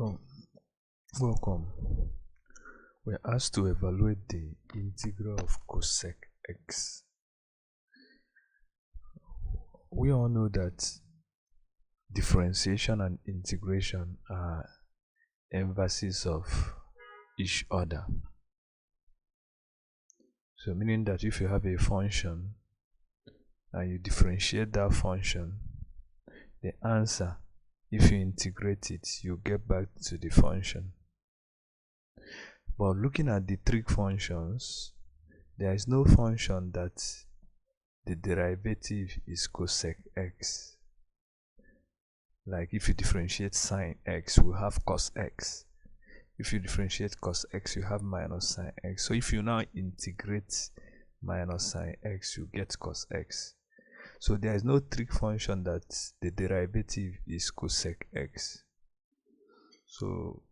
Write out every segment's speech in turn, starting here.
Oh, welcome. We're asked to evaluate the integral of cosec x. We all know that differentiation and integration are inverses of each other. So meaning that if you have a function and you differentiate that function, the answer, if you integrate it, you get back to the function. But looking at the trig functions, there is no function that the derivative is cosec x. Like if you differentiate sine x, we have cos x. If you differentiate cos x, you have minus sine x. So if you now integrate minus sine x, you get cos x. So there is no trig function that the derivative is cosec x. So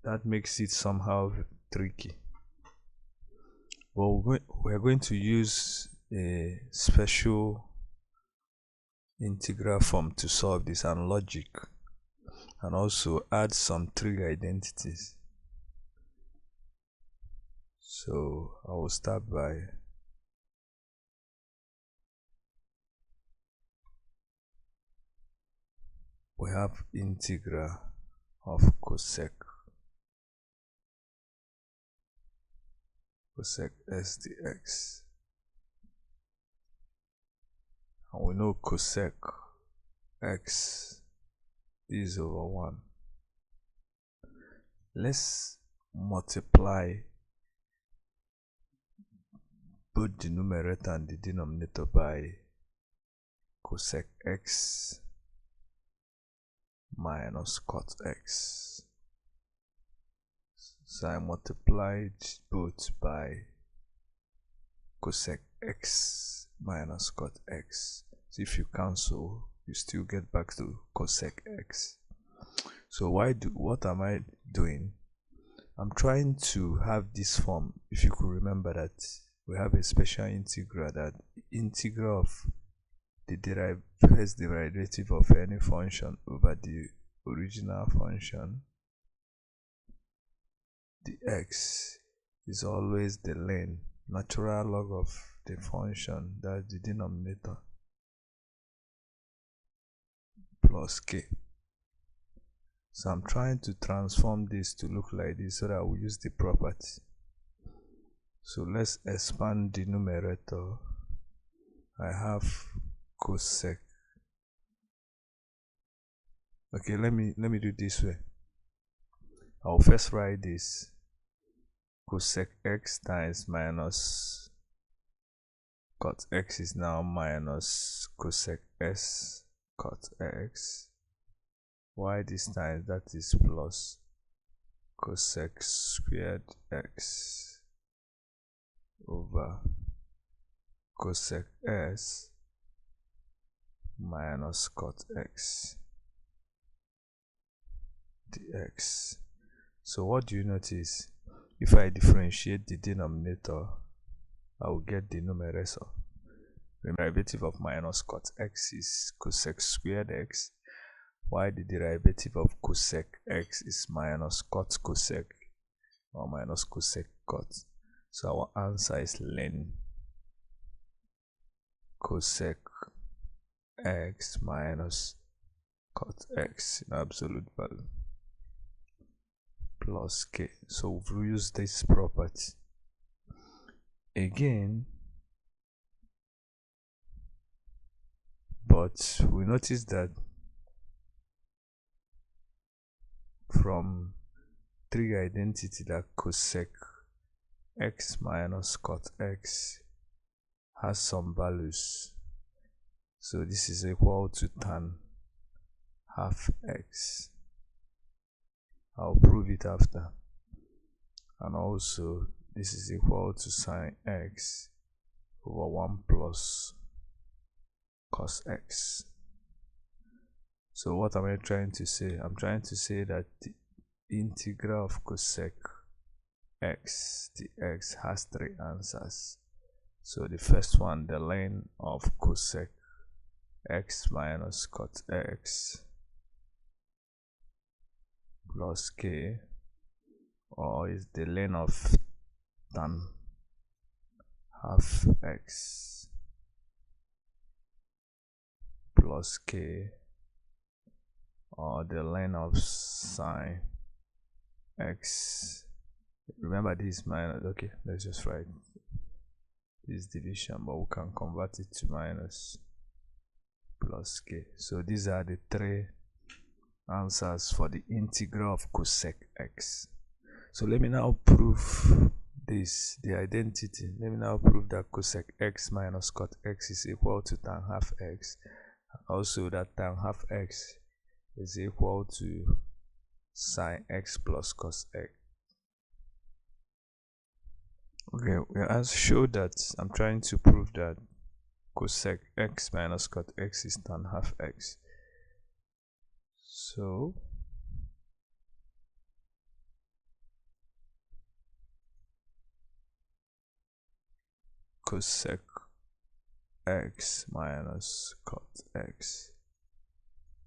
that makes it somehow tricky. But we're going to use a special integral form to solve this, and logic, and also add some trig identities. So I will start by we have integral of cosec s dx, and we know cosec x is over 1. Let's multiply both the numerator and the denominator by cosec x minus cot x. So I multiplied both by cosec x minus cot x. So if you cancel, you still get back to cosec x. So what am I doing? I'm trying to have this form. If you could remember that we have a special integral, that integral of the first derivative of any function over the original function, the x is always the ln, natural log of the function, that's the denominator, plus k. So I'm trying to transform this to look like this so that I will use the property. So let's expand the numerator. I have cosec. Okay, let me do this way. I'll first write this cosec x times minus cot x is now minus cosec s cot x. Why this time? That is plus cosec squared x over cosec s minus cot x dx. So what do you notice? If I differentiate the denominator, I will get the numerator. The derivative of minus cot x is cosec squared x, while the derivative of cosec x is minus cot cosec, or minus cosec cot. So our answer is ln cosec x minus cot x in absolute value plus k. So we've used this property again, but we notice that from trig identity that cosec x minus cot x has some values. So this is equal to tan half x. I'll prove it after. And also this is equal to sine x over 1 plus cos x. So what am I trying to say? I'm trying to say that the integral of cosec x dx has 3 answers. So the first one, the ln of cosec x minus cot x plus k, or is the length of tan half x plus k, or the length of sine x. Remember this minus, okay, let's just write this division, but we can convert it to minus plus k. So these are the three answers for the integral of cosec x. So let me now prove this, the identity. Let me now prove that cosec x minus cot x is equal to tan half x. Also that tan half x is equal to sine x plus cos x. Okay, we have showed that I'm trying to prove that cosec x minus cot x is tan half x. So cosec x minus cot x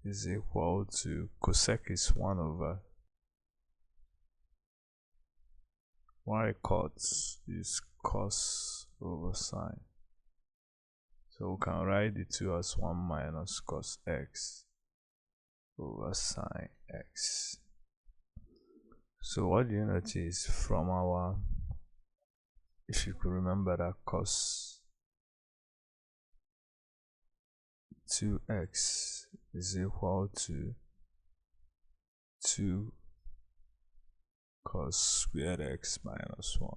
is equal to, cosec is 1 over y, cot is cos over sine. So we can write the 2 as 1 minus cos x over sine x. So what do you notice from our, if you could remember that cos 2x is equal to 2 cos squared x minus 1.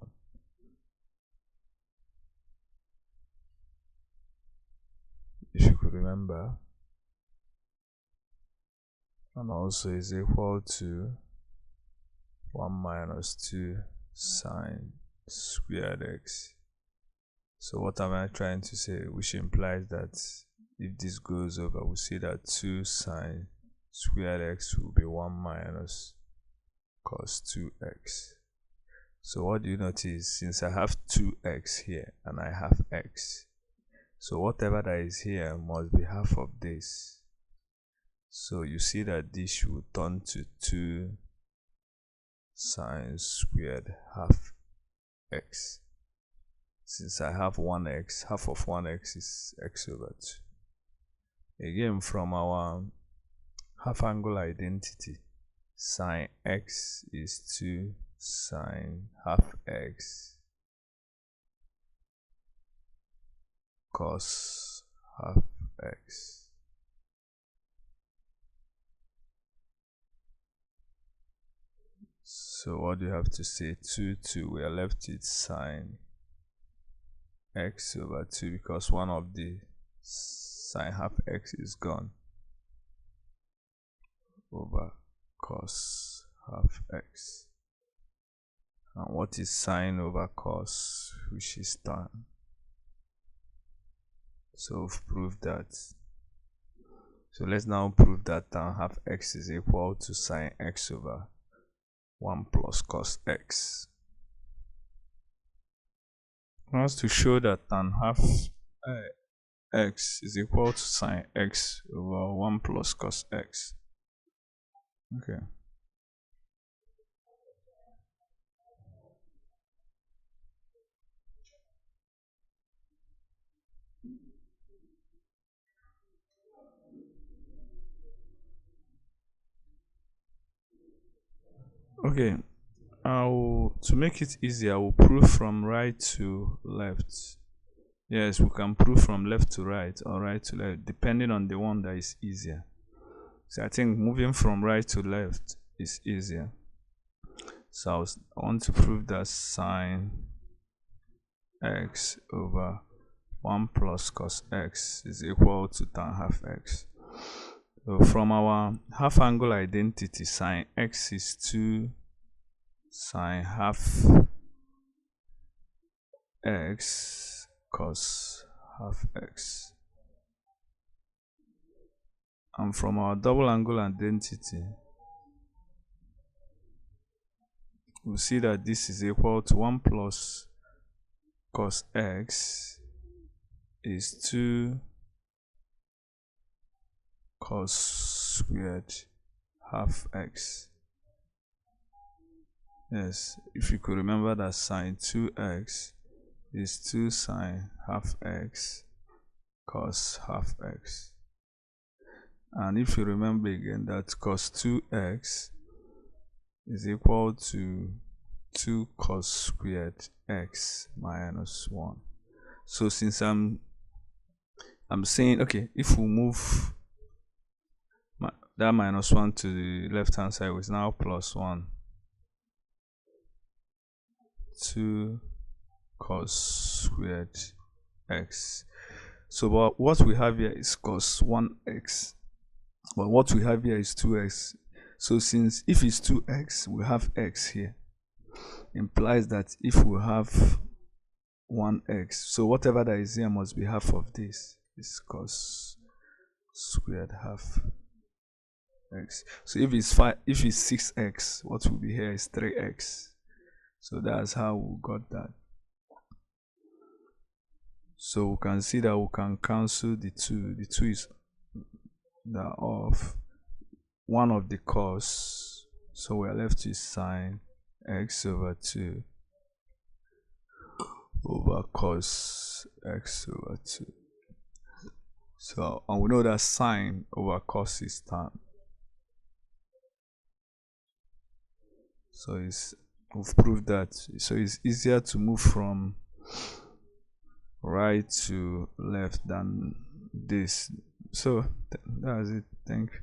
If you could remember, and also is equal to 1 minus 2 sine squared x. So what am I trying to say? Which implies that if this goes over, we see that 2 sine squared x will be 1 minus cos 2x. So what do you notice? Since I have 2x here and I have x, so whatever that is here must be half of this. So you see that this will turn to 2 sine squared half x. Since I have 1x, half of 1x is x over 2. Again, from our half angle identity, sine x is 2 sine half x cos half x. So what do you have to say? 2, we are left with sine x over 2, because one of the sine half x is gone, over cos half x. And what is sine over cos, which is tan? So we've proved that. So let's now prove that tan half x is equal to sine x over 1 plus cos x. I want to show that tan half x is equal to sine x over 1 plus cos x. Okay. Okay, to make it easier, I will prove from right to left. Yes, we can prove from left to right or right to left, depending on the one that is easier. So I think moving from right to left is easier. So I want to prove that sine x over 1 plus cos x is equal to tan half x. So from our half angle identity, sine x is 2 sine half x cos half x. And from our double angle identity, we'll see that this is equal to 1 plus cos x is 2 cos squared half x. Yes, if you could remember that sine 2x is 2 sine half x cos half x. And if you remember again that cos 2x is equal to 2 cos squared x minus 1. So since I'm saying, okay, if we move that minus 1 to the left hand side, is now plus 1. 2 cos squared x. So but what we have here is cos 1x, but what we have here is 2x. So since if it's 2x, we have x here, implies that if we have 1x, so whatever that is here must be half of this. Is cos squared half x. So if it's 6x, what will be here is 3x. So that's how we got that. So we can see that we can cancel the 2. The 2 is that of one of the cos. So we're left with sine x over 2 over cos x over 2. So, and we know that sine over cos is tan. So we've proved that. So it's easier to move from right to left than this. So that's it. Thank you.